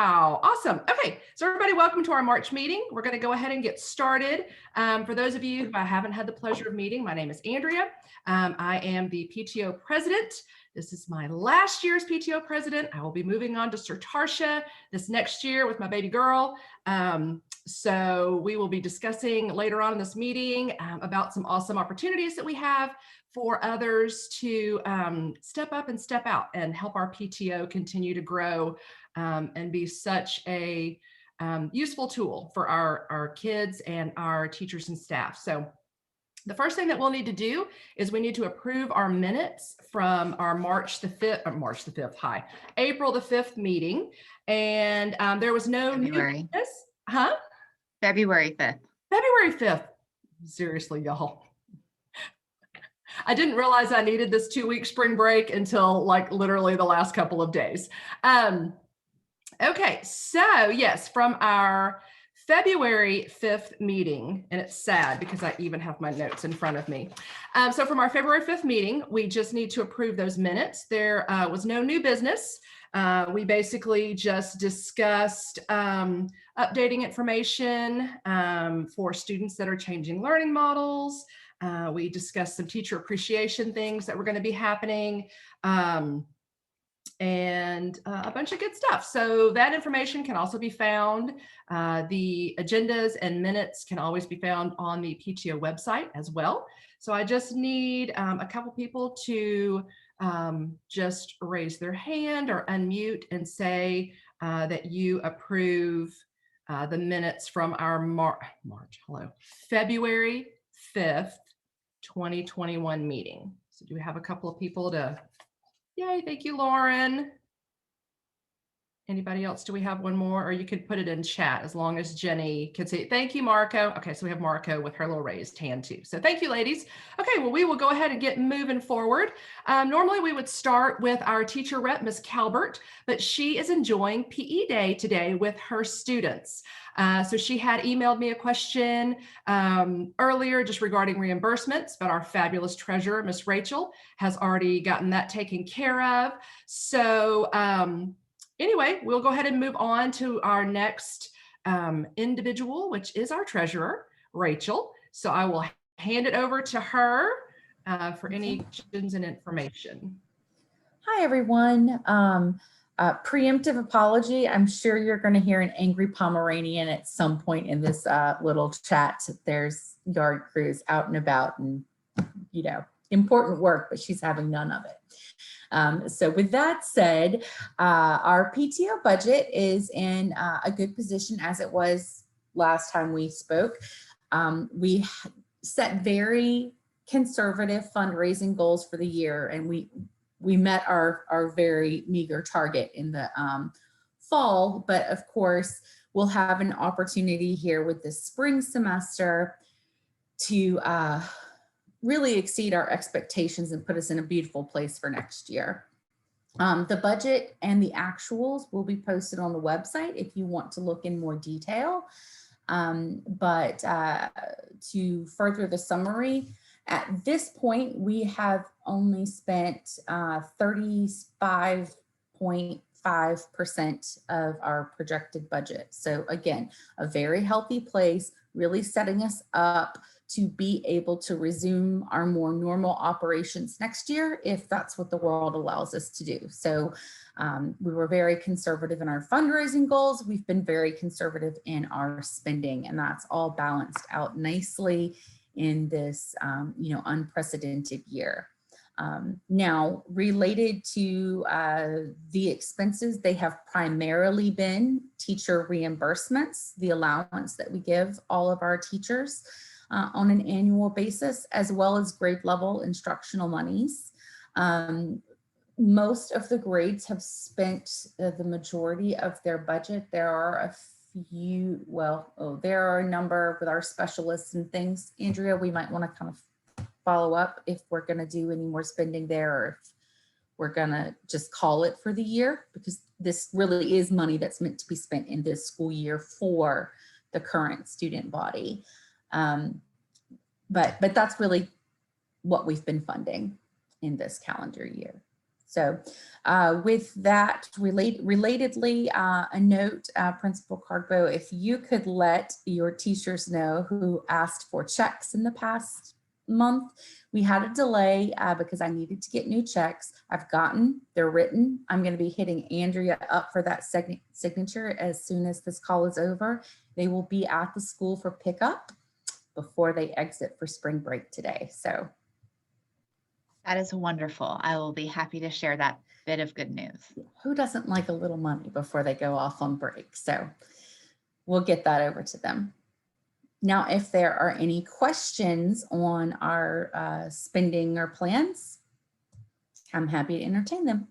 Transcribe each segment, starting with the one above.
Wow, awesome. Okay, so everybody, welcome to our March meeting. We're going to go ahead and get started. For those of you who I haven't had the pleasure of meeting, my name is Andrea. I am the PTO president. This is my last year's PTO president. I will be moving on to Sir Tarsha this next year with my baby girl. So we will be discussing later on in this meeting about some awesome opportunities that we have for others to step up and step out and help our PTO continue to grow and be such a useful tool for our kids and our teachers and staff. So the first thing that we'll need to do is we need to approve our minutes from our April the 5th meeting. And there was no new business. Huh? February 5th. February 5th. Seriously, y'all. I didn't realize I needed this 2-week spring break until like literally the last couple of days. Okay, so yes, from our February 5th meeting, and it's sad because I even have my notes in front of me. So from our February 5th meeting, we just need to approve those minutes. There was no new business. We basically just discussed updating information for students that are changing learning models. We discussed some teacher appreciation things that were going to be happening. And a bunch of good stuff. So that information can also be found. The agendas and minutes can always be found on the PTO website as well. So I just need a couple people to just raise their hand or unmute and say that you approve the minutes from our February 5th, 2021 meeting. So do we have a couple of people to... Yay, thank you, Lauren. Anybody else? Do we have one more? Or you could put it in chat as long as Jenny can see it. Thank you, Marco. Okay, so we have Marco with her little raised hand too. So thank you, ladies. Okay, well, we will go ahead and get moving forward. Normally we would start with our teacher rep, Ms. Calbert, but she is enjoying PE Day today with her students. So she had emailed me a question earlier just regarding reimbursements, but our fabulous treasurer, Miss Rachel, has already gotten that taken care of. So anyway, we'll go ahead and move on to our next individual, which is our treasurer, Rachel. So I will hand it over to her for any questions and information. Hi, everyone. Preemptive apology. I'm sure you're going to hear an angry Pomeranian at some point in this little chat. There's yard crews out and about and, you know, important work, but she's having none of it. So with that said, our PTO budget is in a good position as it was last time we spoke. We set very conservative fundraising goals for the year, and we met our very meager target in the fall, but of course, we'll have an opportunity here with this spring semester to really exceed our expectations and put us in a beautiful place for next year. The budget and the actuals will be posted on the website if you want to look in more detail. But to further the summary, at this point, we have only spent 35.5% of our projected budget. So again, a very healthy place, really setting us up to be able to resume our more normal operations next year, if that's what the world allows us to do. So we were very conservative in our fundraising goals. We've been very conservative in our spending, and that's all balanced out nicely in this, you know, unprecedented year. Now, related to the expenses, they have primarily been teacher reimbursements, the allowance that we give all of our teachers on an annual basis, as well as grade level instructional monies. Most of the grades have spent the majority of their budget. There are a few, there are a number with our specialists and things. Andrea, we might want to kind of follow up if we're going to do any more spending there, or if we're going to just call it for the year, because this really is money that's meant to be spent in this school year for the current student body. But that's really what we've been funding in this calendar year. So with that, relatedly, a note, Principal Carbo, if you could let your teachers know who asked for checks in the past month. We had a delay because I needed to get new checks. They're written. I'm going to be hitting Andrea up for that signature as soon as this call is over. They will be at the school for pickup before they exit for spring break today. So that is wonderful. I will be happy to share that bit of good news. who doesn't like a little money before they go off on break? So we'll get that over to them. Now, if there are any questions on our spending or plans, I'm happy to entertain them.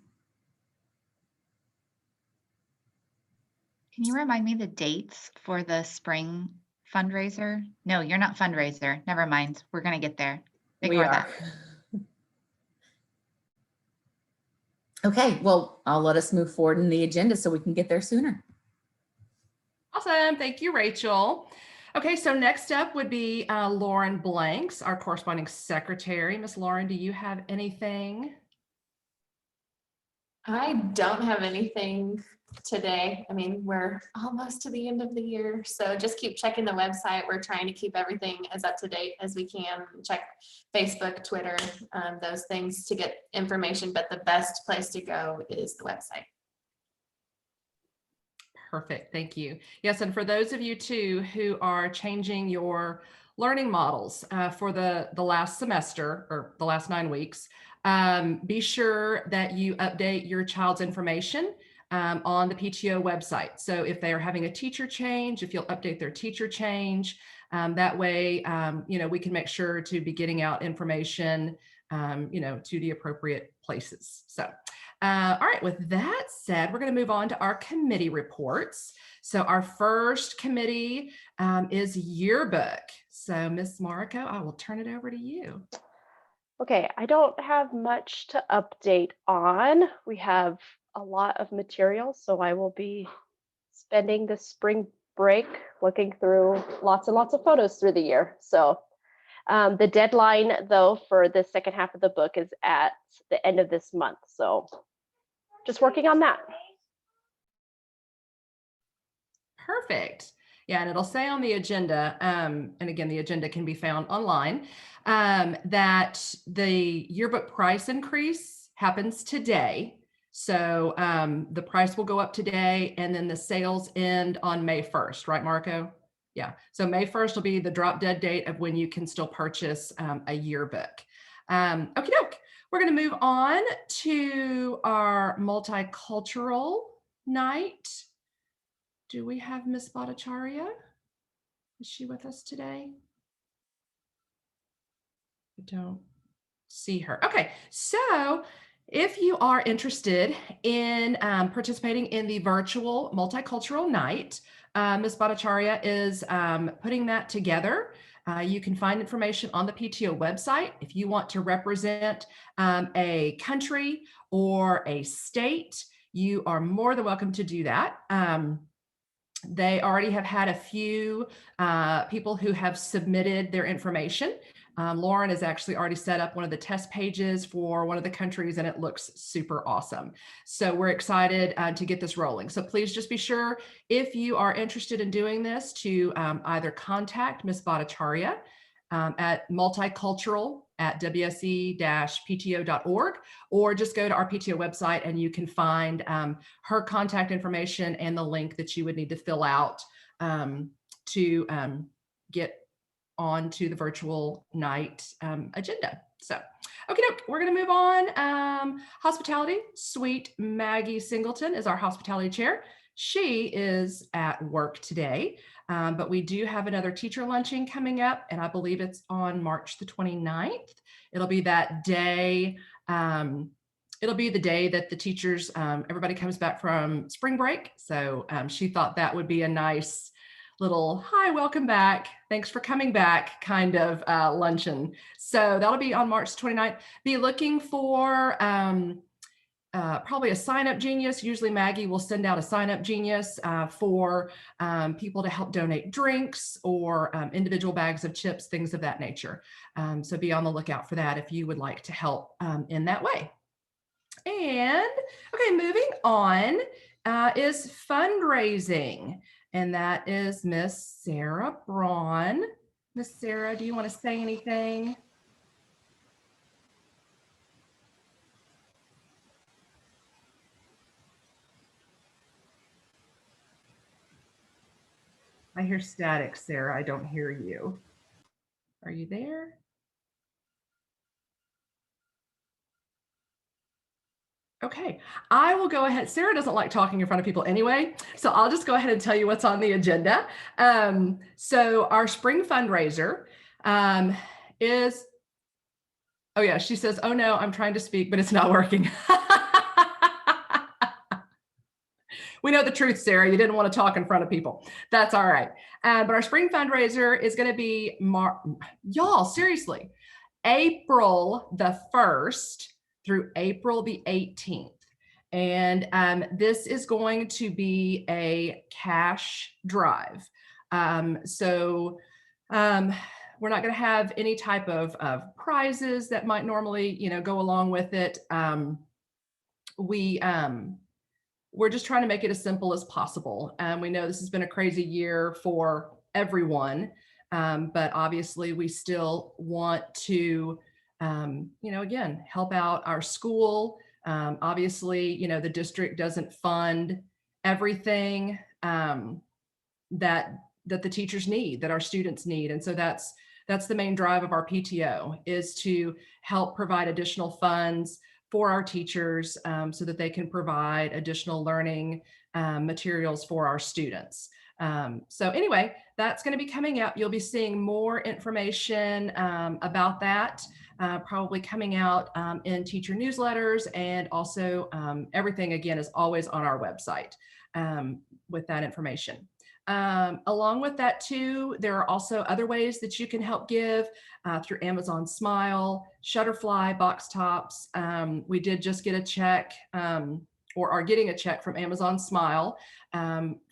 Can you remind me the dates for the spring fundraiser? No, you're not fundraiser. Never mind. We're going to get there. Ignore that. Okay, well, I'll let us move forward in the agenda so we can get there sooner. Awesome. Thank you, Rachel. Okay, so next up would be Lauren Blanks, our corresponding secretary. Miss Lauren, do you have anything? I don't have anything today. I mean, we're almost to the end of the year, so just keep checking the website. We're trying to keep everything as up to date as we can. Check Facebook, Twitter, those things to get information, but the best place to go is the website. Perfect. Thank you. Yes, and for those of you too who are changing your learning models for the last semester or the last 9 weeks, be sure that you update your child's information on the PTO website. So if they are having a teacher change, if you'll update their teacher change, that way, we can make sure to be getting out information, to the appropriate places. So. All right, with that said, we're going to move on to our committee reports. So our first committee is yearbook. So Miss Marco, I will turn it over to you. Okay, I don't have much to update on. We have a lot of material, so I will be spending the spring break looking through lots and lots of photos through the year. So the deadline, though, for the second half of the book is at the end of this month. So just working on that. Perfect. Yeah, and it'll say on the agenda, and again, the agenda can be found online, that the yearbook price increase happens today. So the price will go up today, and then the sales end on May 1st, right, Marco? Yeah, so May 1st will be the drop dead date of when you can still purchase a yearbook. Okie doke. We're going to move on to our multicultural night. Do we have Miss Bhattacharya? Is she with us today? I don't see her. Okay, so if you are interested in participating in the virtual multicultural night, Ms. Bhattacharya is putting that together. You can find information on the PTO website. If you want to represent a country or a state, you are more than welcome to do that. They already have had a few people who have submitted their information. Lauren has actually already set up one of the test pages for one of the countries, and it looks super awesome. So we're excited to get this rolling. So please just be sure, if you are interested in doing this, to either contact Ms. Bhattacharya at multicultural@wse-pto.org, or just go to our PTO website and you can find her contact information and the link that you would need to fill out to get on to the virtual night agenda. So, okay, we're going to move on. Hospitality, sweet Maggie Singleton is our hospitality chair. She is at work today, but we do have another teacher luncheon coming up, and I believe it's on March the 29th. It'll be that day. It'll be the day that the teachers, everybody comes back from spring break. So she thought that would be a nice little, hi, welcome back, thanks for coming back kind of luncheon. So that'll be on March 29th. Be looking for probably a sign up genius. Usually Maggie will send out a sign up genius for people to help donate drinks or individual bags of chips, things of that nature. So be on the lookout for that if you would like to help in that way. And okay, moving on is fundraising. And that is Miss Sarah Braun. Miss Sarah, do you want to say anything? I hear static, Sarah. I don't hear you. Are you there? Okay, I will go ahead. Sarah doesn't like talking in front of people anyway, so I'll just go ahead and tell you what's on the agenda. So our spring fundraiser is, oh yeah, she says, oh no, I'm trying to speak, but it's not working. We know the truth, Sarah. You didn't want to talk in front of people. That's all right. But our spring fundraiser is going to be, y'all, seriously, April the 1st through April the 18th. And this is going to be a cash drive. So we're not going to have any type of prizes that might normally, go along with it. We're just trying to make it as simple as possible. We know this has been a crazy year for everyone, but obviously we still want to, again, help out our school. Obviously, the district doesn't fund everything that the teachers need, that our students need. And so that's the main drive of our PTO, is to help provide additional funds for our teachers so that they can provide additional learning materials for our students. So anyway, that's going to be coming up. You'll be seeing more information about that, probably coming out in teacher newsletters, and also everything again is always on our website with that information. Along with that too, there are also other ways that you can help give through Amazon Smile, Shutterfly, Box Tops. We did just get a check or are getting a check from Amazon Smile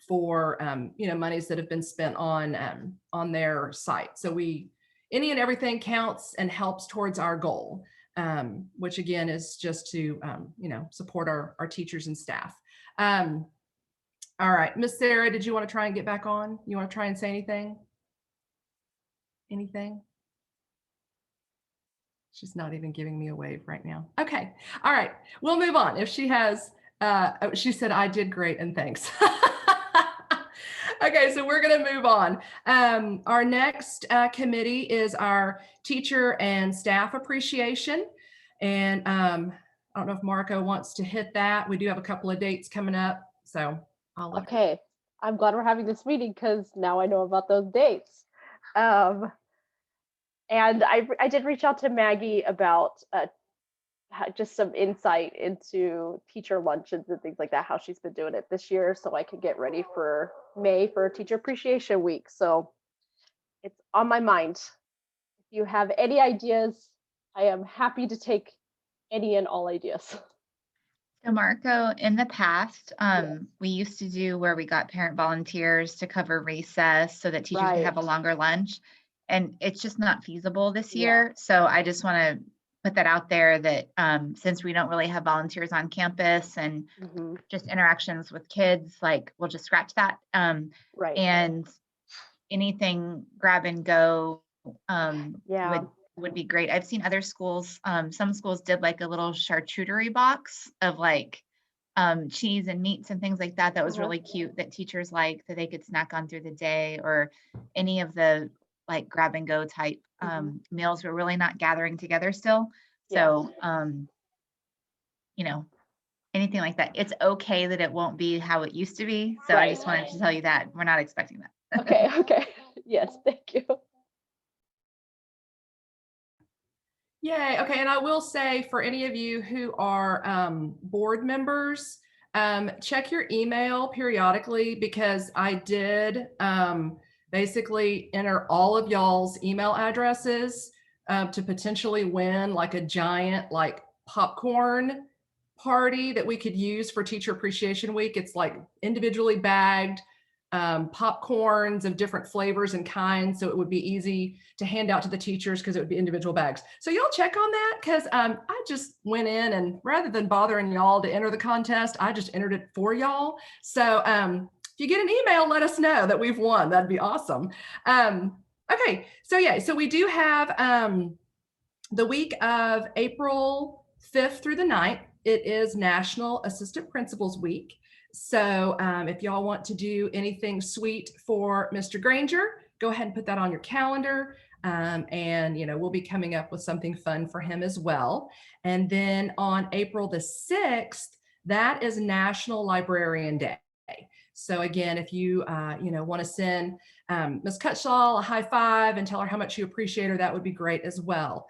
for monies that have been spent on their site. So any and everything counts and helps towards our goal, which again is just to support our teachers and staff. All right, Miss Sarah, did you want to try and get back on? You want to try and say anything? Anything? She's not even giving me a wave right now. Okay, all right, we'll move on. If she has, she said, I did great and thanks. Okay, so we're gonna move on. Our next committee is our teacher and staff appreciation. And I don't know if Marco wants to hit that. We do have a couple of dates coming up, so Okay, I'm glad we're having this meeting because now I know about those dates. And I did reach out to Maggie about just some insight into teacher luncheons and things like that, how she's been doing it this year, so I could get ready for May for Teacher Appreciation Week. So it's on my mind. If you have any ideas, I am happy to take any and all ideas. So Marco, in the past, we used to do where we got parent volunteers to cover recess so that teachers could have a longer lunch. And it's just not feasible this year. So I just want to put that out there that since we don't really have volunteers on campus and just interactions with kids, like we'll just scratch that. And anything grab and go would be great. I've seen other schools, some schools did like a little charcuterie box of like cheese and meats and things like that. That was really cute, that teachers like, that they could snack on through the day, or any of the like grab and go type meals. We're really not gathering together still. So, anything like that. It's okay that it won't be how it used to be. So I just wanted to tell you that we're not expecting that. Okay. Yes, thank you. Yay. Okay. And I will say, for any of you who are board members, check your email periodically, because I did basically enter all of y'all's email addresses to potentially win like a giant like popcorn party that we could use for Teacher Appreciation Week. It's like individually bagged popcorns of different flavors and kinds. So it would be easy to hand out to the teachers because it would be individual bags. So y'all check on that, because I just went in, and rather than bothering y'all to enter the contest, I just entered it for y'all. So if you get an email, let us know that we've won. That'd be awesome. Okay, so yeah, so we do have the week of April 5th through the 9th. It is National Assistant Principals Week. So if y'all want to do anything sweet for Mr. Granger, go ahead and put that on your calendar. And, you know, we'll be coming up with something fun for him as well. And then on April the 6th, that is National Librarian Day. So again, if you, you know, want to send Ms. Cutshaw a high five and tell her how much you appreciate her, that would be great as well.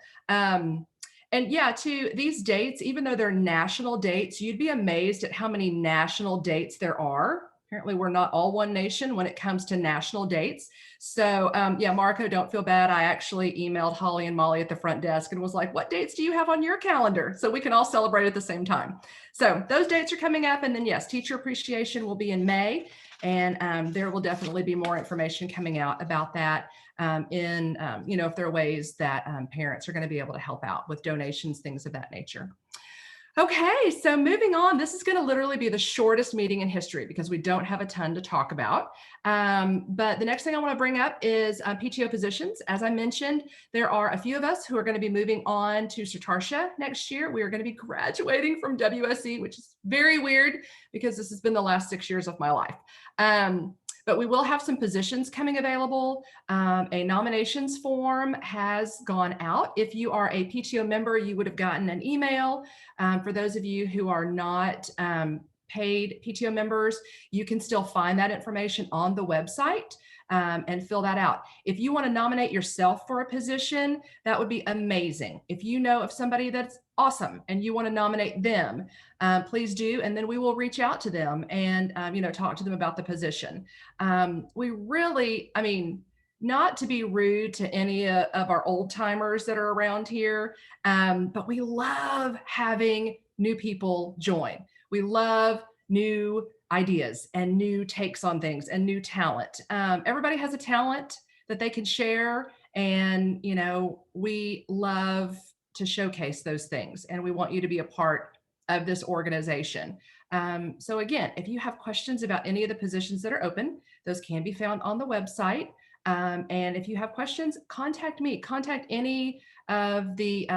And yeah, too, these dates, even though they're national dates, you'd be amazed at how many national dates there are. Apparently, we're not all one nation when it comes to national dates. So yeah, Marco, don't feel bad. I actually emailed Holly and Molly at the front desk and was like, what dates do you have on your calendar? So we can all celebrate at the same time. So those dates are coming up. And then yes, Teacher Appreciation will be in May. And there will definitely be more information coming out about that you know, if there are ways that parents are going to be able to help out with donations, things of that nature. Okay, so moving on, this is going to literally be the shortest meeting in history because we don't have a ton to talk about. But the next thing I want to bring up is PTO positions. As I mentioned, there are a few of us who are going to be moving on to Sartarsha next year. We are going to be graduating from WSE, which is very weird because this has been the last 6 years of my life. But we will have some positions coming available. A nominations form has gone out. If you are a PTO member, you would have gotten an email. For those of you who are not paid PTO members, you can still find that information on the website and fill that out. If you want to nominate yourself for a position, that would be amazing. If you know of somebody that's awesome and you want to nominate them, please do. And then we will reach out to them and, you know, talk to them about the position. We really, I mean, not to be rude to any of our old timers that are around here, but we love having new people join. We love new ideas and new takes on things and new talent. Everybody has a talent that they can share. And, you know, we love to showcase those things. And we want you to be a part of this organization. So again, if you have questions about any of the positions that are open, those can be found on the website. And if you have questions, contact me, contact any of the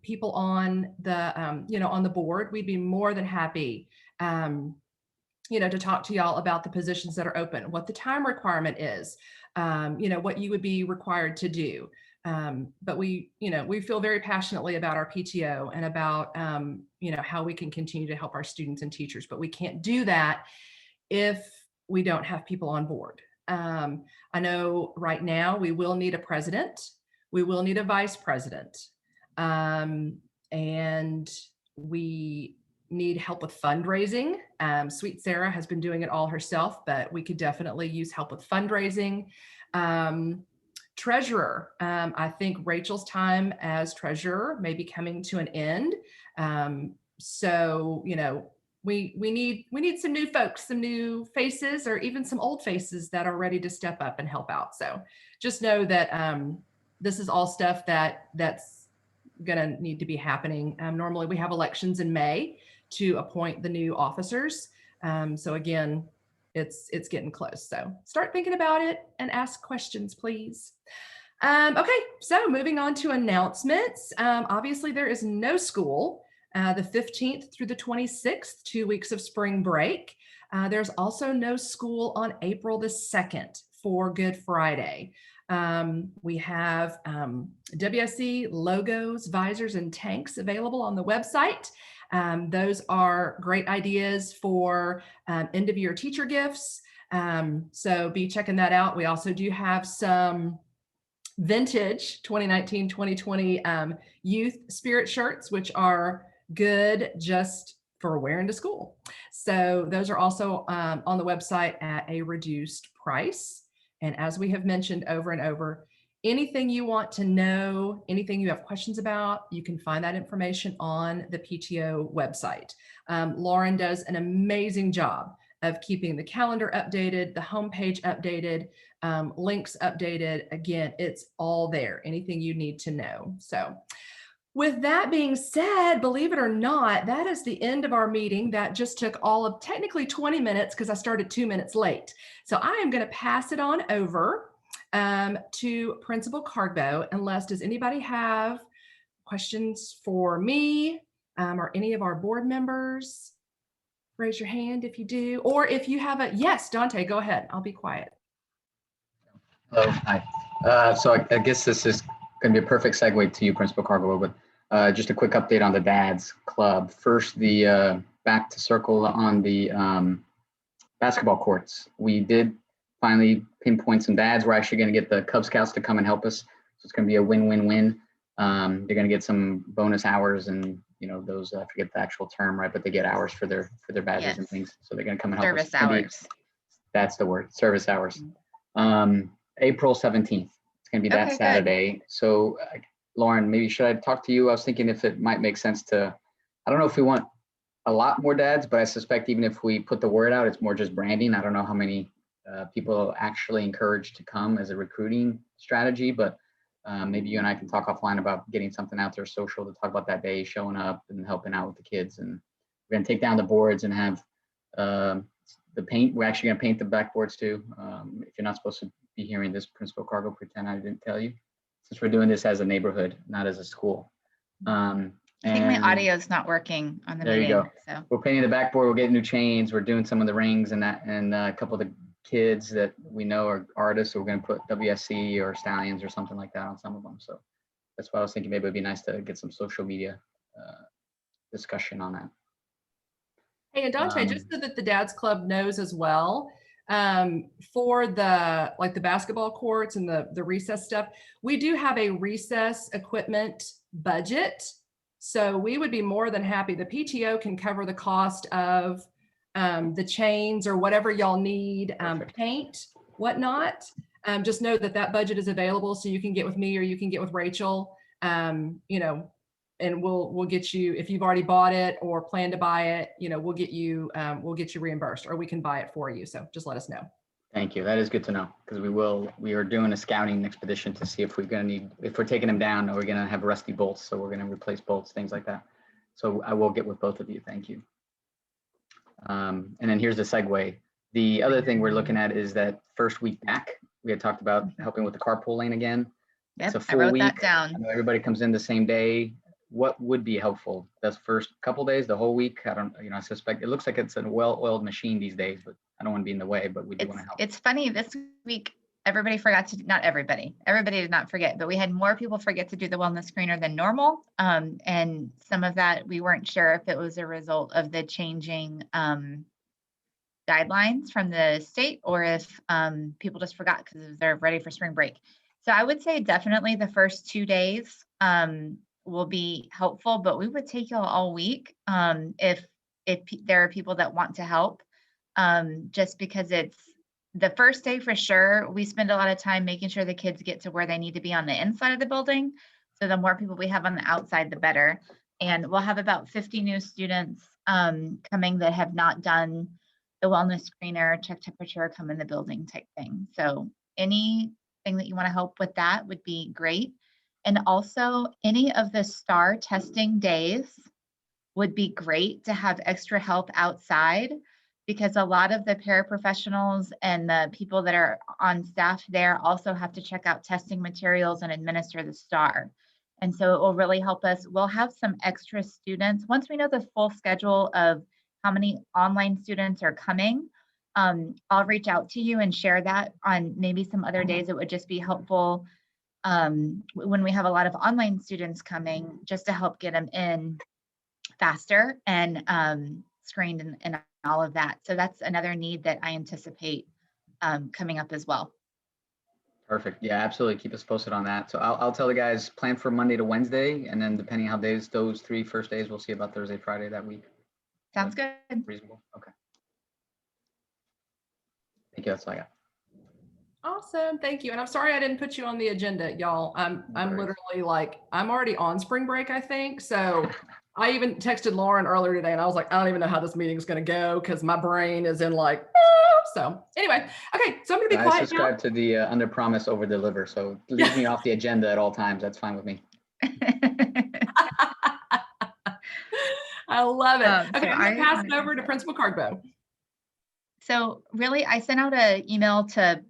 people on the, you know, on the board. We'd be more than happy, you know, to talk to y'all about the positions that are open, what the time requirement is, you know, what you would be required to do. But we, you know, we feel very passionately about our PTO and about, you know, how we can continue to help our students and teachers, but we can't do that if we don't have people on board. I know right now we will need a president, we will need a vice president, and we need help with fundraising. Sweet Sarah has been doing it all herself, but we could definitely use help with fundraising. Treasurer, I think Rachel's time as treasurer may be coming to an end. So, you know, we need some new folks, some new faces, or even some old faces that are ready to step up and help out. So just know that this is all stuff that's gonna need to be happening. Normally we have elections in May to appoint the new officers. So again, it's getting close. So start thinking about it and ask questions, please. Okay, so moving on to announcements. Obviously there is no school the 15th through the 26th, 2 weeks of spring break. There's also no school on April the 2nd for Good Friday. We have WSE logos, visors, and tanks available on the website. Those are great ideas for end of year teacher gifts. So be checking that out. We also do have some vintage 2019-2020 youth spirit shirts, which are good just for wearing to school. So those are also on the website at a reduced price. And as we have mentioned over and over, anything you want to know, anything you have questions about, you can find that information on the PTO website. Lauren does an amazing job of keeping the calendar updated, the homepage updated, links updated. Again, it's all there, anything you need to know. So with that being said, believe it or not, that is the end of our meeting. That just took all of technically 20 minutes because I started 2 minutes late. So I am going to pass it on over to Principal Carbo, unless does anybody have questions for me or any of our board members? Raise your hand if you do, or if you have a, yes, Dante, go ahead. I'll be quiet. Hello, hi. So I guess this is going to be a perfect segue to you, Principal Cargo, but just a quick update on the Dads Club. First, the back to circle on the basketball courts. We did finally pinpoint some dads. We're actually going to get the Cub Scouts to come and help us. So it's going to be a win-win-win. They're going to get some bonus hours and, you know, those, I forget the actual term, right? But they get hours for their badges and things. So they're going to come and help Service us. hours. That's the word, service hours. April 17th. It's going to be that Okay, Saturday. good. So Lauren, maybe should I talk to you? I was thinking if it might make sense to, I don't know if we want a lot more dads, but I suspect even if we put the word out, it's more just branding. I don't know how many people actually encouraged to come as a recruiting strategy, but maybe you and I can talk offline about getting something out there social to talk about that day, showing up and helping out with the kids. And we're going to take down the boards and have the paint. We're actually going to paint the backboards too. If you're not supposed to be hearing this, Principal Cargo, pretend I didn't tell you, since we're doing this as a neighborhood, not as a school. I think my audio is not working on the there meeting. You go. So we're painting the backboard. We're getting new chains. We're doing some of the rings and that, and a couple of the kids that we know are artists. So we're going to put WSC or Stallions or something like that on some of them. So that's why I was thinking maybe it'd be nice to get some social media discussion on that. Hey, and Dante, just so that the Dads Club knows as well, for the basketball courts and the recess stuff, we do have a recess equipment budget. So we would be more than happy. The PTO can cover the cost of the chains or whatever y'all need, paint, whatnot. Just know that that budget is available, so you can get with me or you can get with Rachel, you know, and we'll get you, if you've already bought it or plan to buy it, you know, we'll get you reimbursed, or we can buy it for you. So just let us know. Thank you. That is good to know, because we are doing a scouting expedition to see if we're taking them down, or we're going to have rusty bolts. So we're going to replace bolts, things like that. So I will get with both of you. Thank you. And then here's the segue. The other thing we're looking at is that first week back. We had talked about helping with the carpool lane again. yep, It's a I full wrote week. that down. I know everybody comes in the same day. What would be helpful? That's first couple days, the whole week. I don't, you know, I suspect it looks like it's a well-oiled machine these days, but I don't want to be in the way, but we do want to help. It's funny, this week, everybody forgot to, not everybody did not forget, but we had more people forget to do the wellness screener than normal. And some of that, we weren't sure if it was a result of the changing guidelines from the state, or if people just forgot because they're ready for spring break. So I would say definitely the first 2 days will be helpful, but we would take y'all all week if there are people that want to help, just because it's the first day for sure. We spend a lot of time making sure the kids get to where they need to be on the inside of the building. So the more people we have on the outside, the better. And we'll have about 50 new students coming that have not done the wellness screener, check temperature, come in the building type thing. So anything that you want to help with that would be great. And also any of the STAR testing days would be great to have extra help outside, because a lot of the paraprofessionals and the people that are on staff there also have to check out testing materials and administer the STAR. And so it will really help us. We'll have some extra students. Once we know the full schedule of how many online students are coming, I'll reach out to you and share that on maybe some other days. It would just be helpful when we have a lot of online students coming, just to help get them in faster and screened and all of that. So that's another need that I anticipate coming up as well. Perfect. Yeah, absolutely. Keep us posted on that. So I'll tell the guys, plan for Monday to Wednesday, and then depending how those 3 first days, we'll see about Thursday, Friday that week. Sounds good. Reasonable. Okay. Thank you. That's all I got. Awesome. Thank you. And I'm sorry I didn't put you on the agenda, y'all. I'm No worries. literally like, I'm already on spring break, I think. So I even texted Lauren earlier today and I was like, I don't even know how this meeting is going to go because my brain is in like, so anyway, okay, so I'm going to be I quiet now. subscribe to the under promise, over deliver. So leave me off the agenda at all times. That's fine with me. I love it. So Okay, I'm going to pass it over to Principal Cardbow. So really, I sent out an email to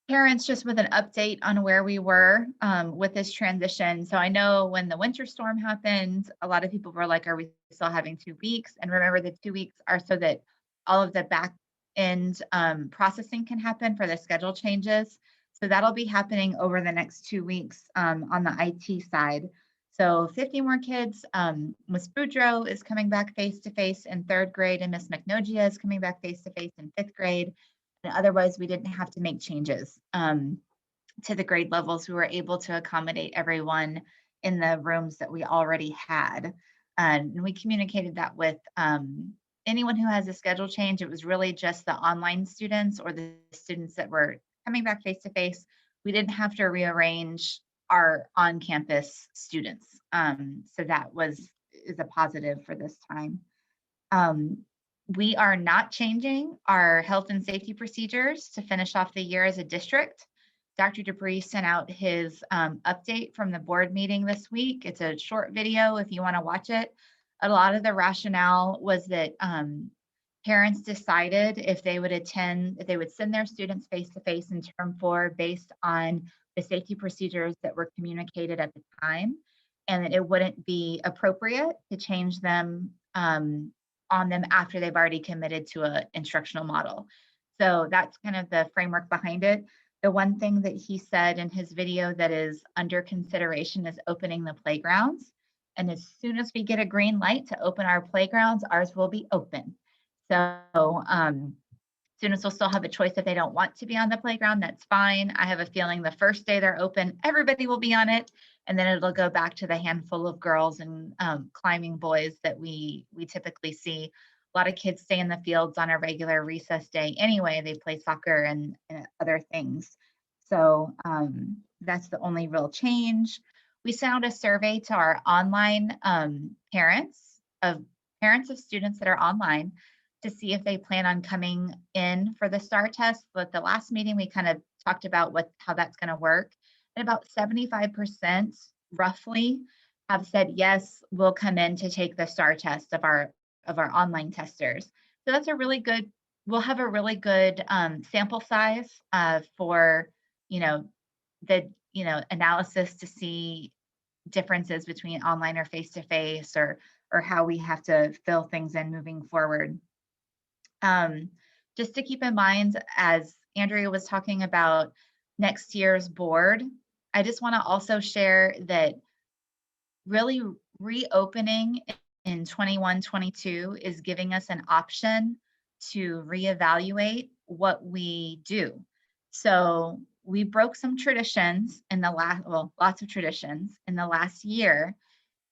parents just with an update on where we were with this transition. So I know when the winter storm happened, a lot of people were like, are we still having 2 weeks? And remember, the 2 weeks are so that all of the back end processing can happen for the schedule changes. So that'll be happening over the next 2 weeks on the IT side. So 50 more kids. Ms. Boudreaux is coming back face-to-face in 3rd grade, and Ms. McNogia is coming back face-to-face in 5th grade. And otherwise, we didn't have to make changes to the grade levels. We were able to accommodate everyone in the rooms that we already had. And we communicated that with anyone who has a schedule change. It was really just the online students or the students that were coming back face-to-face. We didn't have to rearrange our on-campus students. So that is a positive for this time. We are not changing our health and safety procedures to finish off the year as a district. Dr. Dupree sent out his update from the board meeting this week. It's a short video if you want to watch it. A lot of the rationale was that parents decided if they would send their students face-to-face in term 4 based on the safety procedures that were communicated at the time, and that it wouldn't be appropriate to change them on them after they've already committed to an instructional model. So that's kind of the framework behind it. The one thing that he said in his video that is under consideration is opening the playgrounds. And as soon as we get a green light to open our playgrounds, ours will be open. So students will still have a choice if they don't want to be on the playground, that's fine. I have a feeling the first day they're open, everybody will be on it. And then it'll go back to the handful of girls and climbing boys that we typically see. A lot of kids stay in the fields on a regular recess day anyway. They play soccer and other things. So that's the only real change. We sent out a survey to our online parents of students that are online to see if they plan on coming in for the STAR test. But the last meeting, we kind of talked about how that's going to work. And about 75% roughly have said, yes, we'll come in to take the STAR test of our online testers. So that's a really good, we'll have a really good sample size for, the, analysis to see differences between online or face-to-face or how we have to fill things in moving forward. Just to keep in mind, as Andrea was talking about next year's board, I just want to also share that really reopening in 21-22 is giving us an option to reevaluate what we do. So we broke some traditions in the lots of traditions in the last year.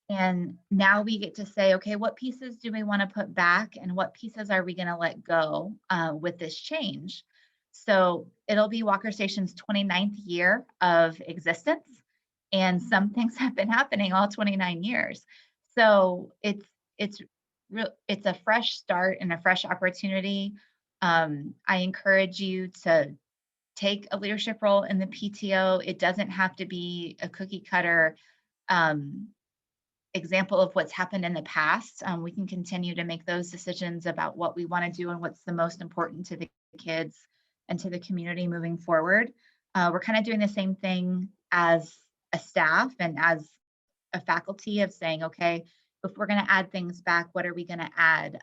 And now we get to say, okay, what pieces do we want to put back and what pieces are we going to let go with this change? So it'll be Walker Station's 29th year of existence. And some things have been happening all 29 years. So it's a fresh start and a fresh opportunity. I encourage you to take a leadership role in the PTO. It doesn't have to be a cookie cutter example of what's happened in the past. We can continue to make those decisions about what we want to do and what's the most important to the kids and to the community moving forward. We're kind of doing the same thing as a staff and as a faculty of saying, okay, if we're going to add things back, what are we going to add?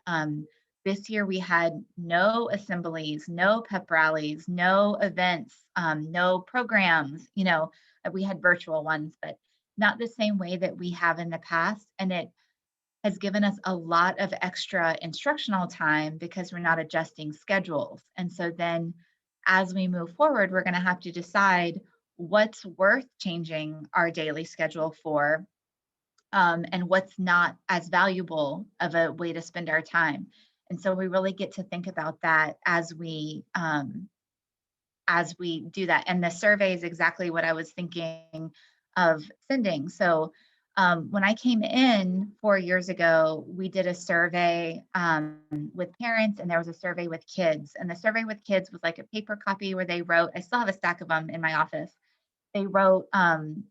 This year we had no assemblies, no pep rallies, no events, no programs. We had virtual ones, but not the same way that we have in the past. And it has given us a lot of extra instructional time because we're not adjusting schedules. And so then as we move forward, we're going to have to decide what's worth changing our daily schedule for and what's not as valuable of a way to spend our time. And so we really get to think about that as we do that. And the survey is exactly what I was thinking of sending. So When I came in 4 years ago, we did a survey with parents, and there was a survey with kids. And the survey with kids was like a paper copy where they wrote, I still have a stack of them in my office. They wrote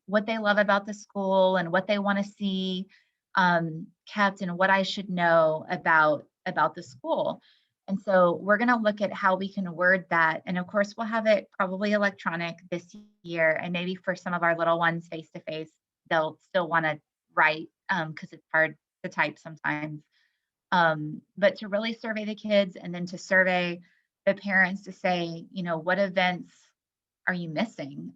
what they love about the school and what they want to see kept and what I should know about the school. And so we're going to look at how we can word that. And of course, we'll have it probably electronic this year. And maybe for some of our little ones face to face, they'll still want to write because it's hard to type sometimes. But to really survey the kids and then to survey the parents to say, you know, what events are you missing?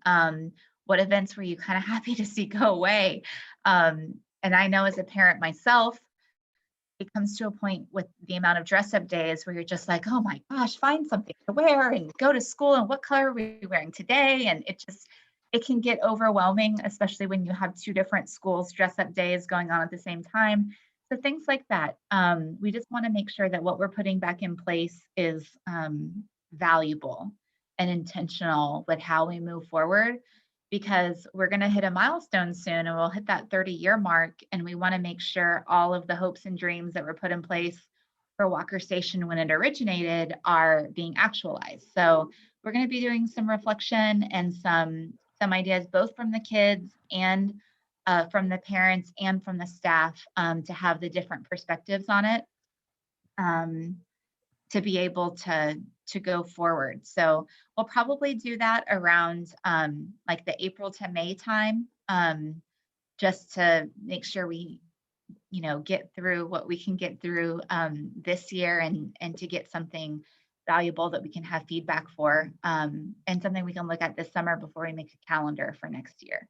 What events were you kind of happy to see go away? And I know as a parent myself, it comes to a point with the amount of dress up days where you're just like, oh my gosh, find something to wear and go to school. And what color are we wearing today? And it can get overwhelming, especially when you have 2 different schools dress up days going on at the same time. So things like that. We just want to make sure that what we're putting back in place is valuable and intentional with how we move forward, because we're going to hit a milestone soon and we'll hit that 30-year mark. And we want to make sure all of the hopes and dreams that were put in place for Walker Station when it originated are being actualized. So we're going to be doing some reflection and some ideas, both from the kids and from the parents and from the staff, to have the different perspectives on it, to be able to go forward. So we'll probably do that around like the April to May time, just to make sure we, you know, get through what we can get through this year, and to get something valuable that we can have feedback for, and something we can look at this summer before we make a calendar for next year.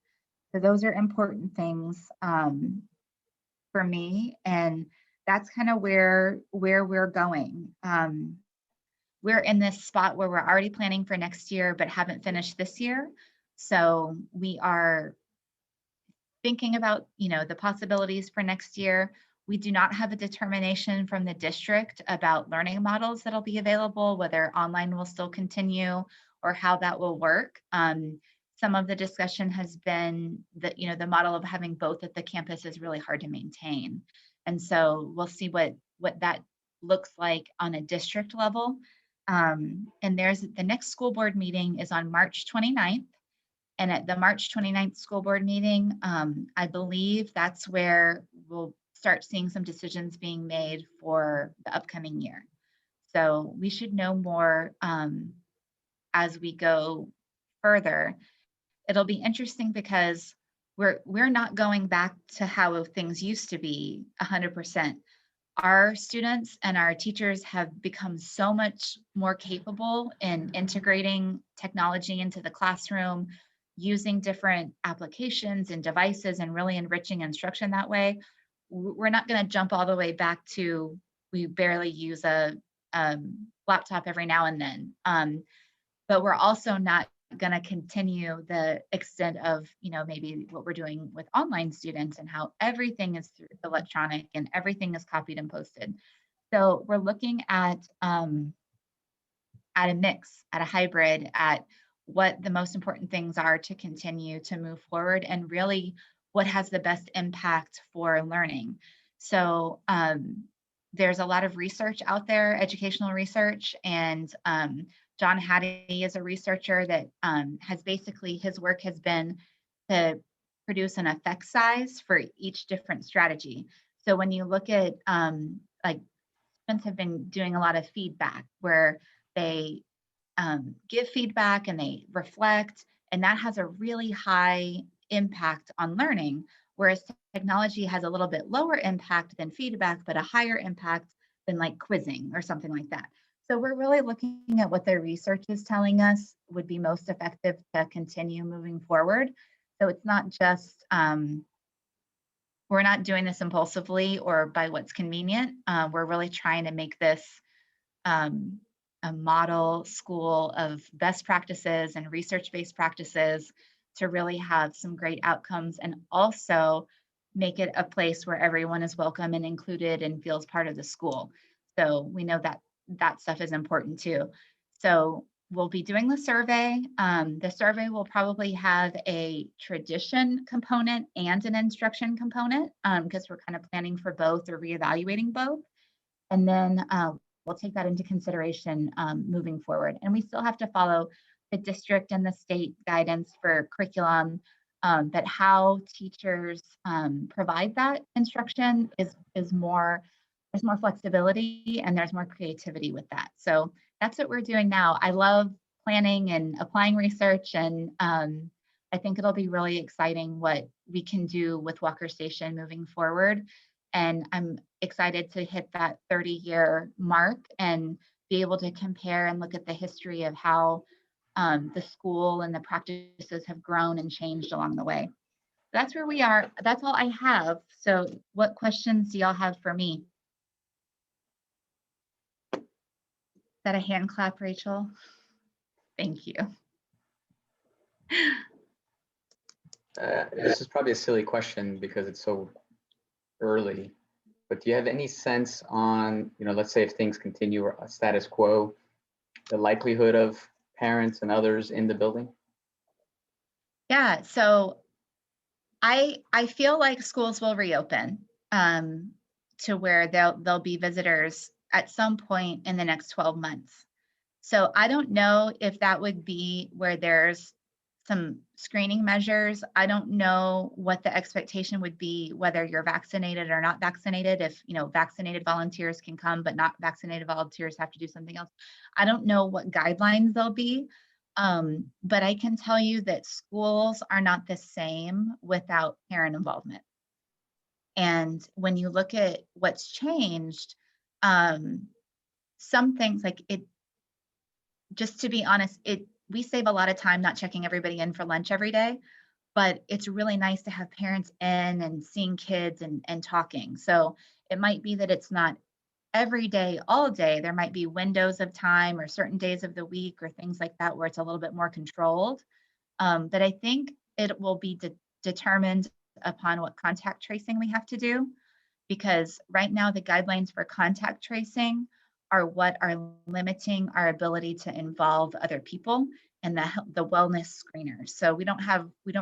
So those are important things for me, and that's kind of where we're going. We're in this spot where we're already planning for next year, but haven't finished this year. So we are thinking about, you know, the possibilities for next year. We do not have a determination from the district about learning models that'll be available, whether online will still continue or how that will work. Some of the discussion has been that, you know, the model of having both at the campus is really hard to maintain. And so we'll see what that looks like on a district level. And there's the next school board meeting is on March 29th. And at the March 29th school board meeting, I believe that's where we'll start seeing some decisions being made for the upcoming year. So we should know more as we go further. It'll be interesting because we're not going back to how things used to be 100%. Our students and our teachers have become so much more capable in integrating technology into the classroom, using different applications and devices, and really enriching instruction that way. We're not going to jump all the way back to we barely use a laptop every now and then. But we're also not going to continue the extent of, you know, maybe what we're doing with online students and how everything is through electronic and everything is copied and posted. So we're looking at a mix, at a hybrid, at what the most important things are to continue to move forward, and really what has the best impact for learning. So there's a lot of research out there, educational research, and John Hattie is a researcher that has basically, his work has been to produce an effect size for each different strategy. So when you look at like, students have been doing a lot of feedback where they give feedback and they reflect, and that has a really high impact on learning, whereas technology has a little bit lower impact than feedback, but a higher impact than like quizzing or something like that. So we're really looking at what the research is telling us would be most effective to continue moving forward. So it's not just, we're not doing this impulsively or by what's convenient. We're really trying to make this a model school of best practices and research-based practices to really have some great outcomes, and also make it a place where everyone is welcome and included and feels part of the school. So we know that that stuff is important too. So we'll be doing the survey. The survey will probably have a tradition component and an instruction component because we're kind of planning for both or reevaluating both. And then we'll take that into consideration moving forward. And we still have to follow the district and the state guidance for curriculum, but how teachers provide that instruction is more, there's more flexibility and there's more creativity with that. So that's what we're doing now. I love planning and applying research, and I think it'll be really exciting what we can do with Walker Station moving forward. And I'm excited to hit that 30-year mark and be able to compare and look at the history of how the school and the practices have grown and changed along the way. That's where we are. That's all I have. So what questions do y'all have for me? Is that a hand clap, Rachel? Thank you. This is probably a silly question because it's so early, but do you have any sense on, let's say if things continue status quo, the likelihood of parents and others in the building? Yeah, so I feel like schools will reopen to where there'll be visitors at some point in the next 12 months. So I don't know if that would be where there's some screening measures. I don't know what the expectation would be, whether you're vaccinated or not vaccinated. If, vaccinated volunteers can come, but not vaccinated volunteers have to do something else. I don't know what guidelines there'll be. But I can tell you that schools are not the same without parent involvement. And when you look at what's changed, some things like it, just to be honest, we save a lot of time not checking everybody in for lunch every day, but it's really nice to have parents in and seeing kids and talking. So it might be that it's not every day, all day. There might be windows of time or certain days of the week or things like that where it's a little bit more controlled. But I think it will be determined upon what contact tracing we have to do, because right now the guidelines for contact tracing are what are limiting our ability to involve other people and the wellness screeners. So we don't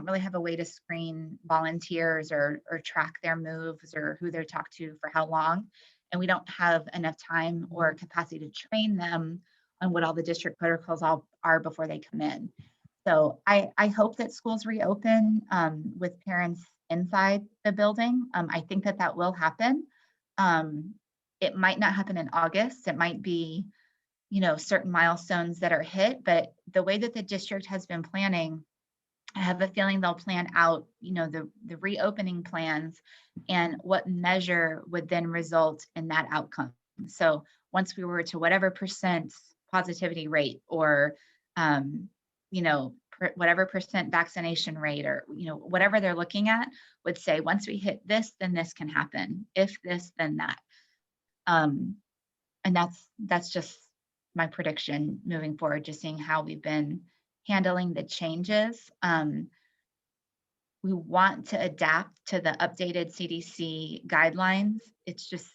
really have a way to screen volunteers or track their moves or who they're talked to for how long. And we don't have enough time or capacity to train them on what all the district protocols are before they come in. So I hope that schools reopen with parents inside the building. I think that will happen. It might not happen in August. It might be, certain milestones that are hit, but the way that the district has been planning, I have a feeling they'll plan out, the reopening plans and what measure would then result in that outcome. So once we were to whatever percent positivity rate or, whatever percent vaccination rate or, whatever they're looking at would say, once we hit this, then this can happen. If this, then that. And that's just my prediction moving forward, just seeing how we've been handling the changes. We want to adapt to the updated CDC guidelines. It's just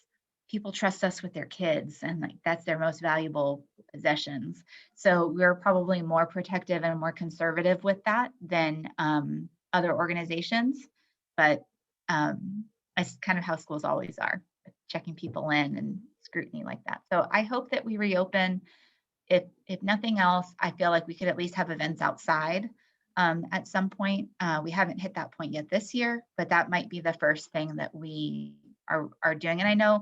people trust us with their kids, and that's their most valuable possessions. So we're probably more protective and more conservative with that than other organizations, but it's kind of how schools always are, checking people in and scrutiny like that. So I hope that we reopen. If nothing else, I feel like we could at least have events outside at some point. We haven't hit that point yet this year, but that might be the first thing that we are doing. And I know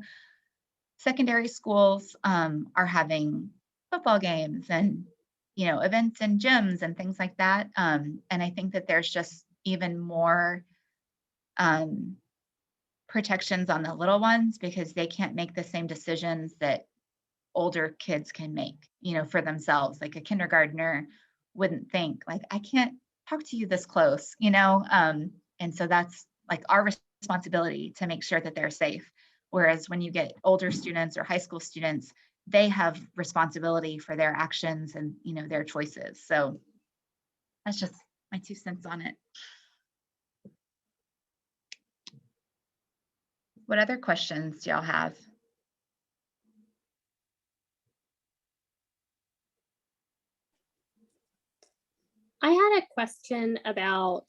secondary schools are having football games and events and gyms and things like that. And I think that there's just even more protections on the little ones because they can't make the same decisions that older kids can make, for themselves. Like a kindergartner wouldn't think like, I can't talk to you this close, and so that's like our responsibility to make sure that they're safe. Whereas when you get older students or high school students, they have responsibility for their actions and, their choices. So that's just my 2 cents on it. What other questions do y'all have? had a question about,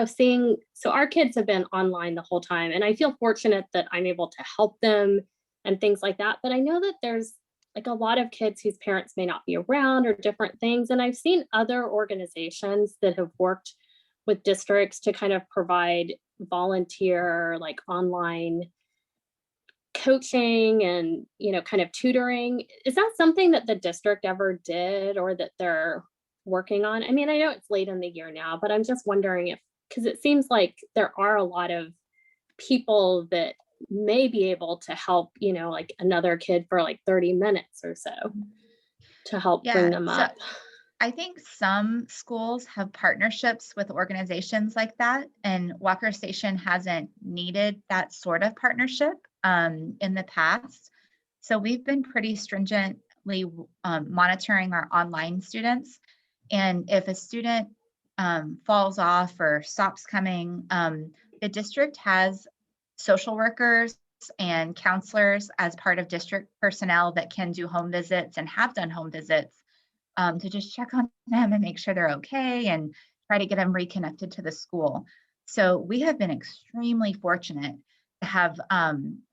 seeing, so our kids have been online the whole time, and I feel fortunate that I'm able to help them and things like that. But I know that there's like a lot of kids whose parents may not be around or different things. And I've seen other organizations that have worked with districts to kind of provide volunteer, like online coaching and, kind of tutoring. Is that something that the district ever did or that they're working on? I mean, I know it's late in the year now, but I'm just wondering if, because it seems like there are a lot of people that may be able to help, like another kid for like 30 minutes or so to help bring them up. I think some schools have partnerships with organizations like that, and Walker Station hasn't needed that sort of partnership in the past. So we've been pretty stringently monitoring our online students. And if a student falls off or stops coming, the district has social workers and counselors as part of district personnel that can do home visits and have done home visits to just check on them and make sure they're okay and try to get them reconnected to the school. So we have been extremely fortunate to have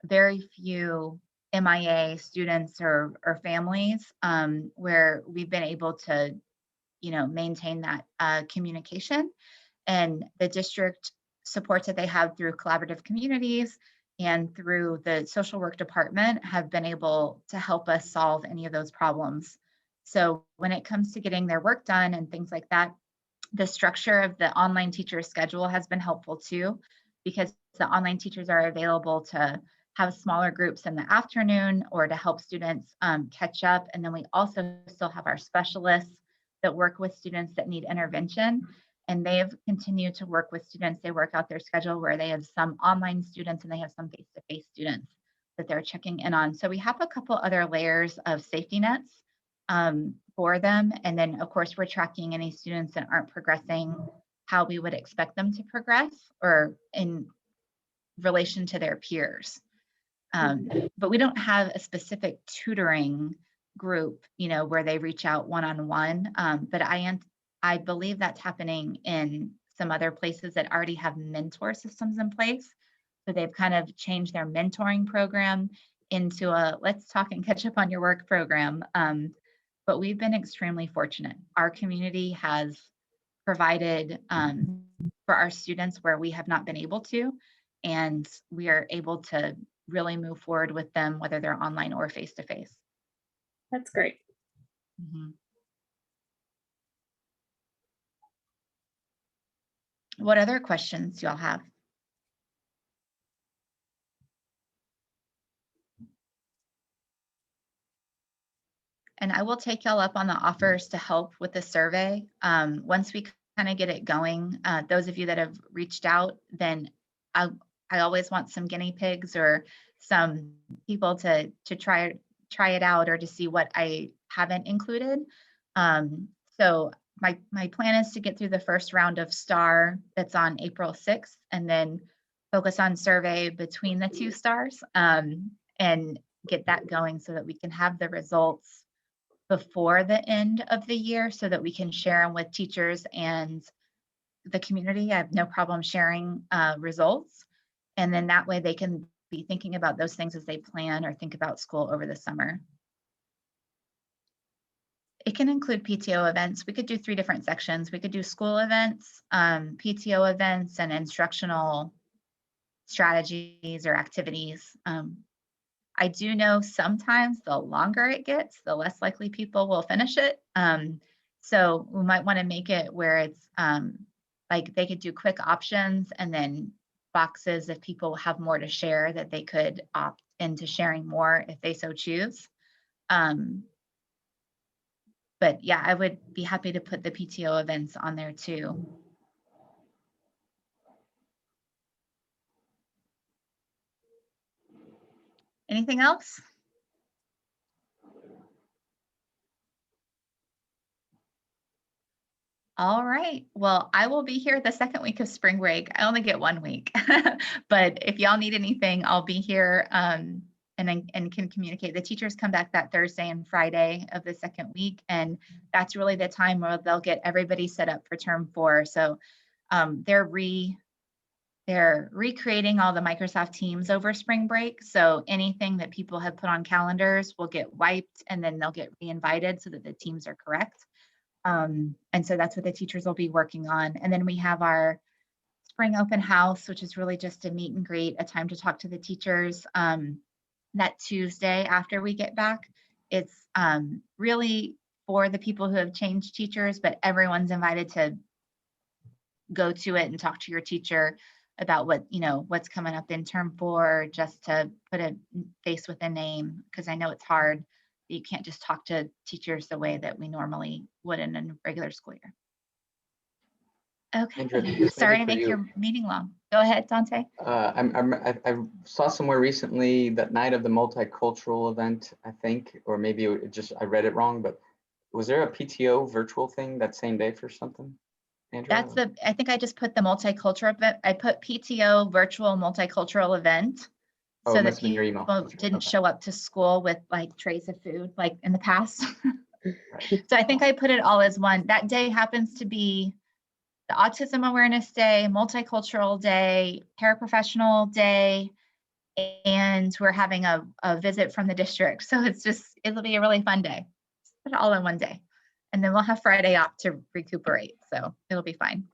very few MIA students or families where we've been able to, maintain that communication. And the district supports that they have through collaborative communities and through the social work department have been able to help us solve any of those problems. So when it comes to getting their work done and things like that, the structure of the online teacher schedule has been helpful too, because the online teachers are available to have smaller groups in the afternoon or to help students catch up. And then we also still have our specialists that work with students that need intervention. And they have continued to work with students. They work out their schedule where they have some online students and they have some face-to-face students that they're checking in on. So we have a couple other layers of safety nets for them. And then of course, we're tracking any students that aren't progressing how we would expect them to progress or in relation to their peers. But we don't have a specific tutoring group, where they reach out one-on-one. But I believe that's happening in some other places that already have mentor systems in place. So they've kind of changed their mentoring program into a let's talk and catch up on your work program. But we've been extremely fortunate. Our community has provided for our students where we have not been able to, and we are able to really move forward with them, whether they're online or face-to-face. That's great. Mm-hmm. What other questions do y'all have? And I will take y'all up on the offers to help with the survey. Once we kind of get it going, those of you that have reached out, then I always want some guinea pigs or some people to try it out or to see what I haven't included. So my plan is to get through the first round of STAR that's on April 6th and then focus on survey between the two stars and get that going so that we can have the results before the end of the year so that we can share them with teachers and the community. I have no problem sharing results. And then that way they can be thinking about those things as they plan or think about school over the summer. It can include PTO events. We could do 3 different sections. We could do school events, PTO events, and instructional strategies or activities. I do know sometimes the longer it gets, the less likely people will finish it. So we might want to make it where it's like they could do quick options and then boxes if people have more to share that they could opt into sharing more if they so choose. But yeah, I would be happy to put the PTO events on there too. Anything else? All right. Well, I will be here the second week of spring break. I only get 1 week, but if y'all need anything, I'll be here and can communicate. The teachers come back that Thursday and Friday of the second week, and that's really the time where they'll get everybody set up for term 4. So they're recreating all the Microsoft Teams over spring break. So anything that people have put on calendars will get wiped, and then they'll get re-invited so that the teams are correct. And so that's what the teachers will be working on. And then we have our spring open house, which is really just a meet and greet, a time to talk to the teachers. That Tuesday after we get back, it's really for the people who have changed teachers, but everyone's invited to go to it and talk to your teacher about what's coming up in term 4, just to put a face with a name, because I know it's hard. You can't just talk to teachers the way that we normally would in a regular school year. Okay, Andrea, sorry to maybe for make you. your meeting long. Go ahead, Dante. I saw somewhere recently that night of the multicultural event, I think, or maybe I read it wrong, but was there a PTO virtual thing that same day for something, Andrea? I think I just put the multicultural event. I put PTO virtual multicultural event. So that people didn't show up to school with like trays of food like in the past. Right. So I think I put it all as one. That day happens to be the Autism Awareness Day, Multicultural Day, Paraprofessional Day, and we're having a visit from the district. So it'll be a really fun day. Put it all in one day. And then we'll have Friday off to recuperate. So it'll be fine.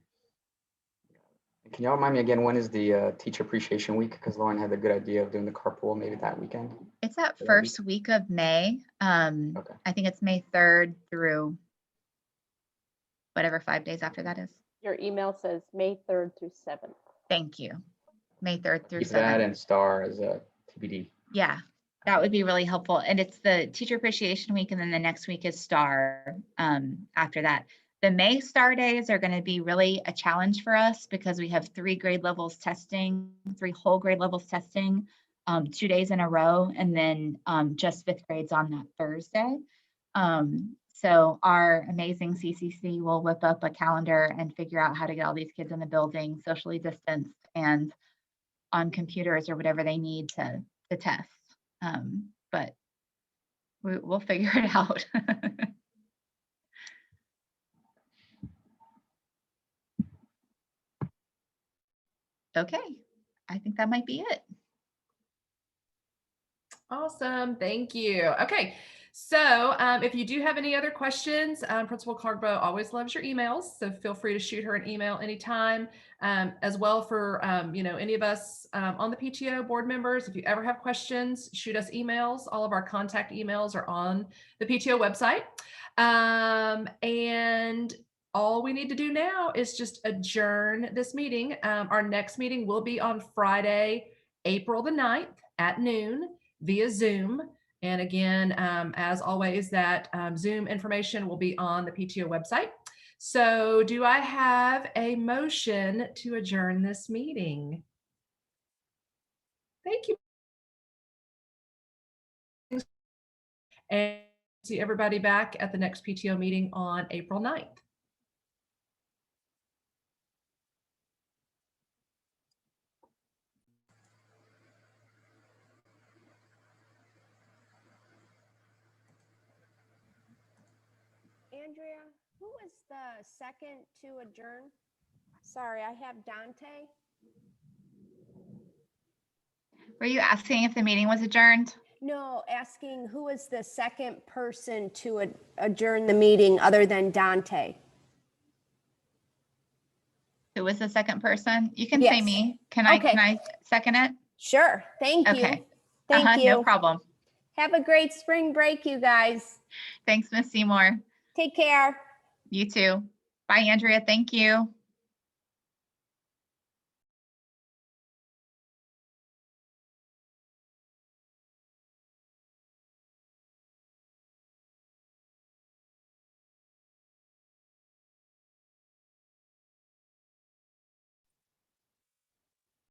Can y'all remind me again, when is the Teacher Appreciation Week? Because Lauren had a good idea of doing the carpool maybe that weekend. It's that first week of May. Okay. I think it's May 3rd through whatever 5 days after that is. Your email says May 3rd through 7th. Thank you. May 3rd through 7th. Keep that and STAR as a TBD. Yeah, that would be really helpful. And it's the Teacher Appreciation Week, and then the next week is STAR after that. The May STAR days are going to be really a challenge for us because we have 3 grade levels testing, 3 whole grade levels testing, 2 days in a row, and then just 5th grades on that Thursday. So our amazing CCC will whip up a calendar and figure out how to get all these kids in the building, socially distanced and on computers or whatever they need to test. But we'll figure it out. Okay, I think that might be it. Awesome, thank you. Okay, so if you do have any other questions, Principal Carbo always loves your emails, so feel free to shoot her an email anytime. As well for any of us on the PTO board members, if you ever have questions, shoot us emails. All of our contact emails are on the PTO website. And all we need to do now is just adjourn this meeting. Our next meeting will be on Friday, April the 9th at noon via Zoom. And again, as always, that Zoom information will be on the PTO website. So do I have a motion to adjourn this meeting? Thank you. And see everybody back at the next PTO meeting on April 9th. Andrea, who is the second to adjourn? Sorry, I have Dante. Were you asking if the meeting was adjourned? No, asking who is the second person to adjourn the meeting other than Dante? Who was the second person? You can say Yes. me. Can Okay. I second it? Sure, thank you. Okay. Thank you. No problem. Have a great spring break, you guys. Thanks, Miss Seymour. Take care. You too. Bye, Andrea. Thank you.